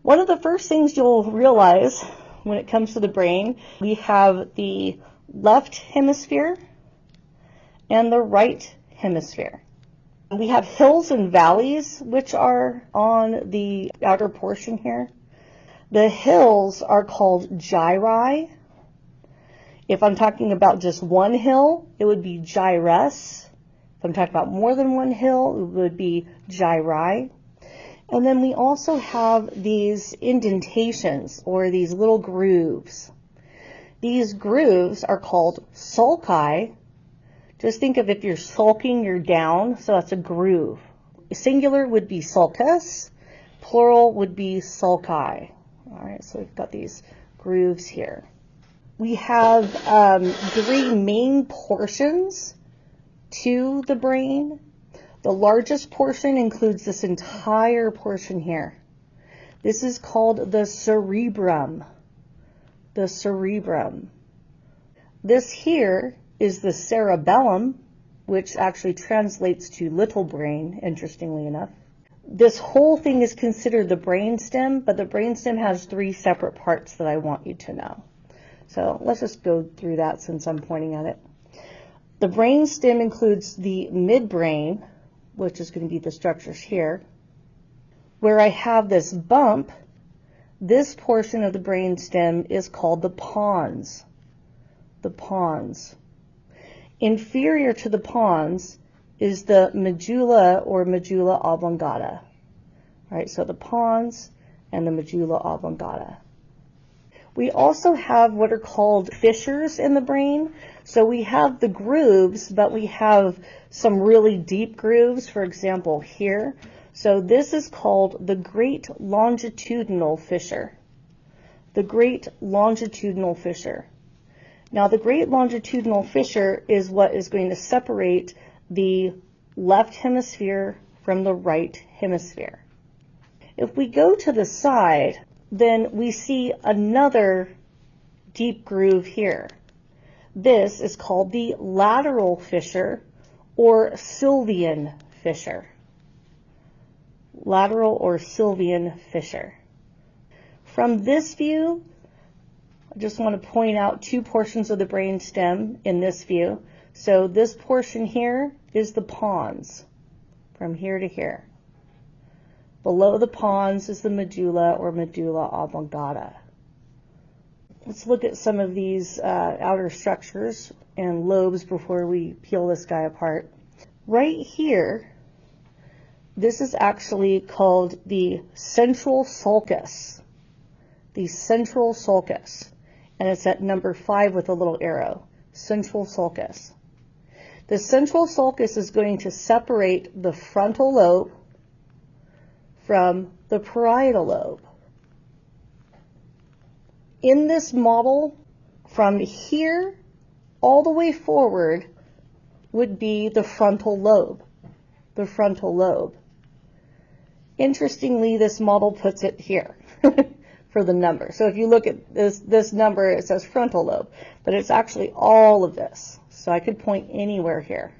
One of the first things you'll realize when it comes to the brain, we have the left hemisphere and the right hemisphere. We have hills and valleys, which are on the outer portion here. The hills are called gyri. If I'm talking about just one hill, it would be gyrus. If I'm talking about more than one hill, it would be gyri. And then we also have these indentations, or these little grooves. These grooves are called sulci. Just think of if you're sulking, you're down, so that's a groove. Singular would be sulcus, plural would be sulci. All right, so we've got these grooves here. We have 3 main portions to the brain. The largest portion includes this entire portion here. This is called the cerebrum. The cerebrum. This here is the cerebellum, which actually translates to little brain, interestingly enough. This whole thing is considered the brainstem, but the brainstem has 3 separate parts that I want you to know. So let's just go through that since I'm pointing at it. The brainstem includes the midbrain, which is going to be the structures here. Where I have this bump, this portion of the brainstem is called the pons. The pons. Inferior to the pons is the medulla or medulla oblongata. All right, so the pons and the medulla oblongata. We also have what are called fissures in the brain. So we have the grooves, but we have some really deep grooves, for example, here. So this is called the great longitudinal fissure. The great longitudinal fissure. Now, the great longitudinal fissure is what is going to separate the left hemisphere from the right hemisphere. If we go to the side, then we see another deep groove here. This is called the lateral fissure or Sylvian fissure. Lateral or Sylvian fissure. From this view, I just want to point out 2 portions of the brainstem in this view. So this portion here is the pons, from here to here. Below the pons is the medulla or medulla oblongata. Let's look at some of these outer structures and lobes before we peel this guy apart. Right here, this is actually called the central sulcus. The central sulcus. And it's at number 5 with a little arrow. Central sulcus. The central sulcus is going to separate the frontal lobe from the parietal lobe. In this model, from here all the way forward would be the frontal lobe. The frontal lobe. Interestingly, this model puts it here for the number. So if you look at this number, it says frontal lobe, but it's actually all of this. So I could point anywhere here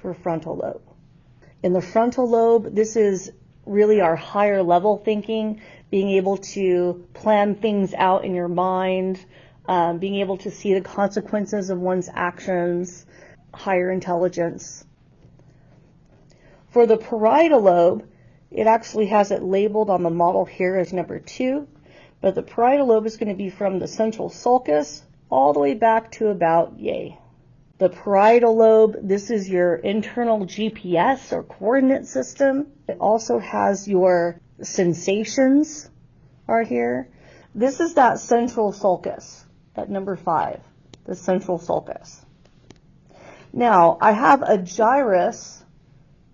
for frontal lobe. In the frontal lobe, this is really our higher level thinking, being able to plan things out in your mind, being able to see the consequences of one's actions, higher intelligence. For the parietal lobe, it actually has it labeled on the model here as number 2, but the parietal lobe is going to be from the central sulcus all the way back to about yay. The parietal lobe, this is your internal GPS or coordinate system. It also has your sensations are here. This is that central sulcus, that number 5, the central sulcus. Now, I have a gyrus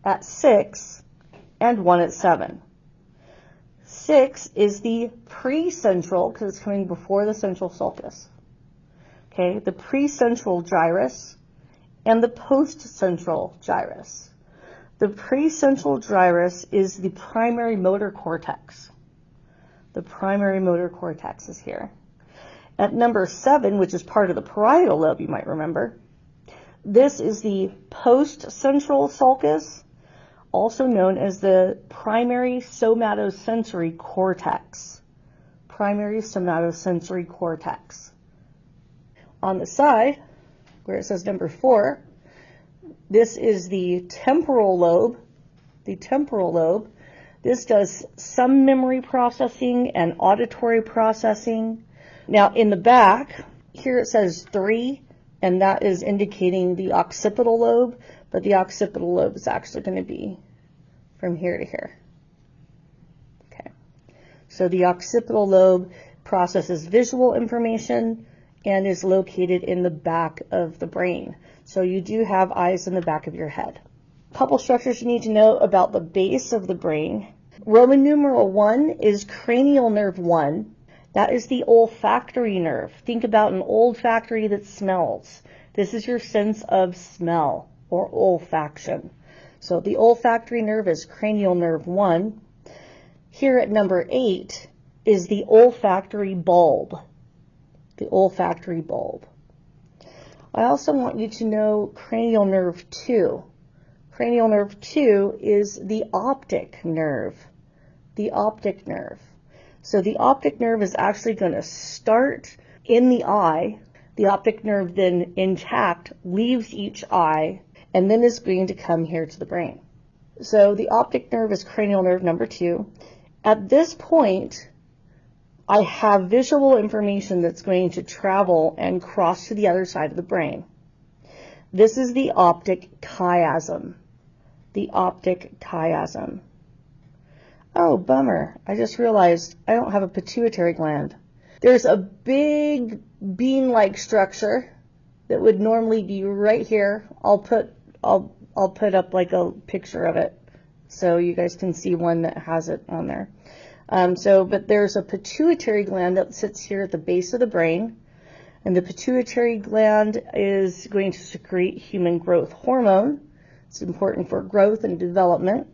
at 6 and one at 7. 6 is the precentral, because it's coming before the central sulcus. Okay, the precentral gyrus and the postcentral gyrus. The precentral gyrus is the primary motor cortex. The primary motor cortex is here. At number 7, which is part of the parietal lobe, you might remember, this is the postcentral sulcus. also known as the primary somatosensory cortex. Primary somatosensory cortex. On the side, where it says number 4, this is the temporal lobe. The temporal lobe. This does some memory processing and auditory processing. Now in the back, here it says 3, and that is indicating the occipital lobe, but the occipital lobe is actually going to be from here to here. Okay. So the occipital lobe processes visual information and is located in the back of the brain. So you do have eyes in the back of your head. A couple structures you need to know about the base of the brain. Roman numeral 1 is cranial nerve 1. That is the olfactory nerve. Think about an olfactory that smells. This is your sense of smell or olfaction. So the olfactory nerve is cranial nerve 1. Here at number 8 is the olfactory bulb. The olfactory bulb. I also want you to know cranial nerve 2. Cranial nerve 2 is the optic nerve. The optic nerve. So the optic nerve is actually going to start in the eye. The optic nerve then intact leaves each eye and then is going to come here to the brain. So the optic nerve is cranial nerve number 2. At this point, I have visual information that's going to travel and cross to the other side of the brain. This is the optic chiasm. The optic chiasm. Oh, bummer. I just realized I don't have a pituitary gland. There's a big bean-like structure that would normally be right here. I'll put up like a picture of it so you guys can see one that has it on there. But there's a pituitary gland that sits here at the base of the brain, and the pituitary gland is going to secrete human growth hormone. It's important for growth and development.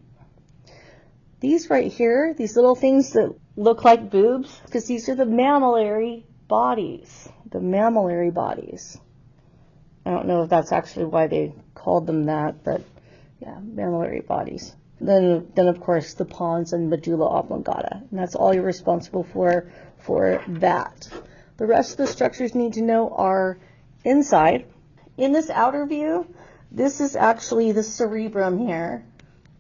These right here, these little things that look like boobs, because these are the mammillary bodies. The mammillary bodies. I don't know if that's actually why they called them that, but yeah, mammillary bodies. Then of course the pons and medulla oblongata, and that's all you're responsible for that. The rest of the structures you need to know are inside. In this outer view, this is actually the cerebrum here,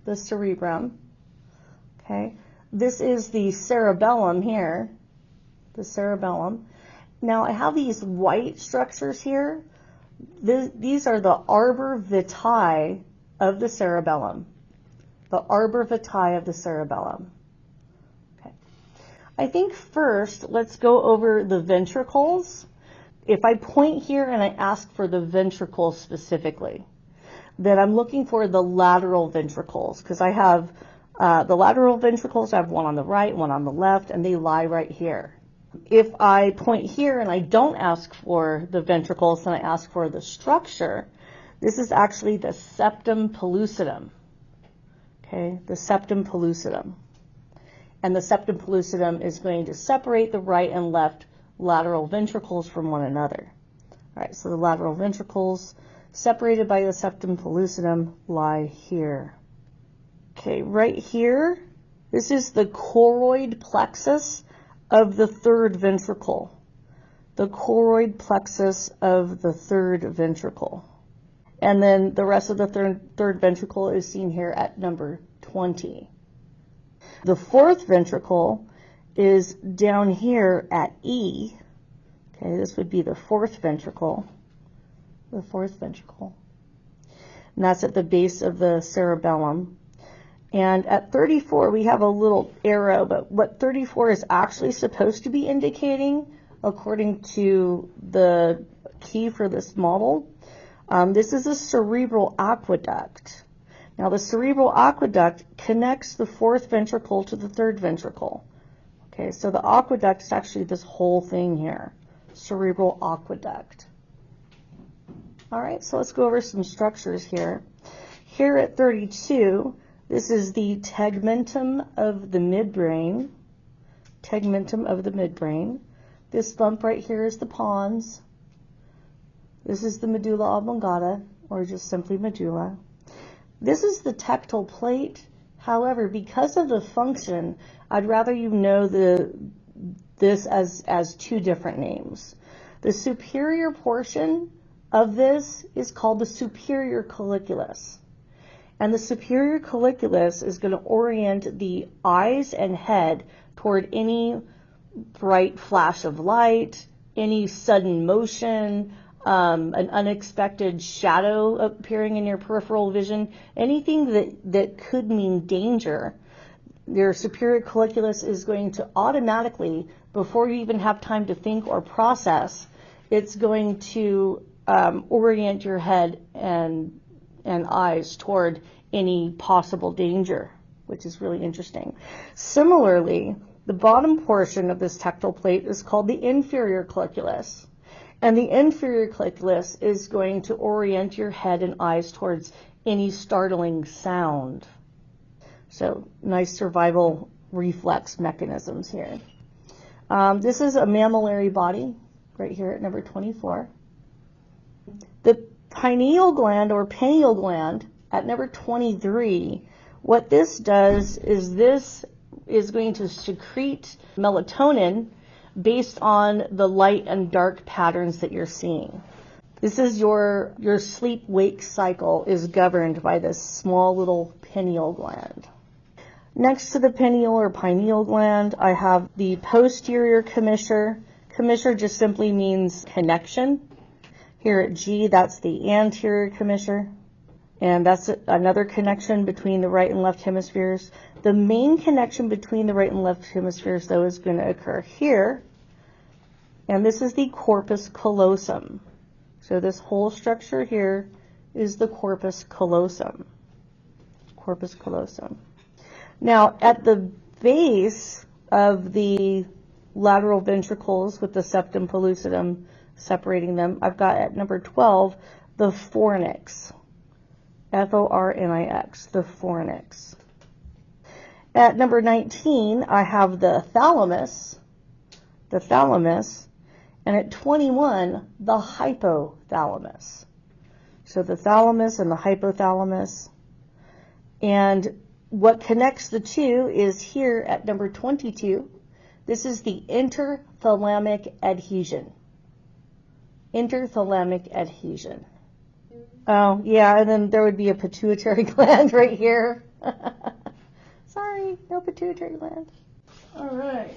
the cerebrum. Okay, this is the cerebellum here, the cerebellum. Now I have these white structures here. These are the arbor vitae of the cerebellum. The arbor vitae of the cerebellum. Okay. I think first, let's go over the ventricles. If I point here and I ask for the ventricles specifically, then I'm looking for the lateral ventricles, because I have the lateral ventricles. I have one on the right, one on the left, and they lie right here. If I point here and I don't ask for the ventricles and I ask for the structure, this is actually the septum pellucidum. Okay, the septum pellucidum. And the septum pellucidum is going to separate the right and left lateral ventricles from one another. All right, so the lateral ventricles separated by the septum pellucidum lie here. Okay, right here, this is the choroid plexus of the third ventricle. The choroid plexus of the third ventricle. And then the rest of the third ventricle is seen here at number 20. The fourth ventricle is down here at E. Okay, this would be the fourth ventricle. The fourth ventricle. And that's at the base of the cerebellum. And at 34, we have a little arrow, but what 34 is actually supposed to be indicating, according to the key for this model, this is a cerebral aqueduct. Now, the cerebral aqueduct connects the fourth ventricle to the third ventricle. Okay, so the aqueduct is actually this whole thing here, cerebral aqueduct. All right, so let's go over some structures here. Here at 32, this is the tegmentum of the midbrain. Tegmentum of the midbrain. This bump right here is the pons. This is the medulla oblongata, or just simply medulla. This is the tectal plate. However, because of the function, I'd rather you know this as two different names. The superior portion of this is called the superior colliculus. And the superior colliculus is going to orient the eyes and head toward any bright flash of light, any sudden motion, an unexpected shadow appearing in your peripheral vision, anything that could mean danger. Your superior colliculus is going to automatically, before you even have time to think or process, it's going to orient your head and eyes toward any possible danger, which is really interesting. Similarly, the bottom portion of this tectal plate is called the inferior colliculus. And the inferior colliculus is going to orient your head and eyes towards any startling sound. So nice survival reflex mechanisms here. This is a mammillary body right here at number 24. The pineal gland or pineal gland at number 23, what this does is this is going to secrete melatonin based on the light and dark patterns that you're seeing. This is your sleep-wake cycle is governed by this small little pineal gland. Next to the pineal or pineal gland, I have the posterior commissure. Commissure just simply means connection. Here at G, that's the anterior commissure. And that's another connection between the right and left hemispheres. The main connection between the right and left hemispheres, though, is going to occur here. And this is the corpus callosum. So this whole structure here is the corpus callosum. Corpus callosum. Now, at the base of the lateral ventricles with the septum pellucidum separating them, I've got at number 12 the fornix. F-O-R-N-I-X, the fornix. At number 19, I have the thalamus, and at 21, the hypothalamus. So the thalamus and the hypothalamus. And what connects the two is here at number 22. This is the interthalamic adhesion. Interthalamic adhesion. Oh, yeah, and then there would be a pituitary gland right here. Sorry, no pituitary gland. All right.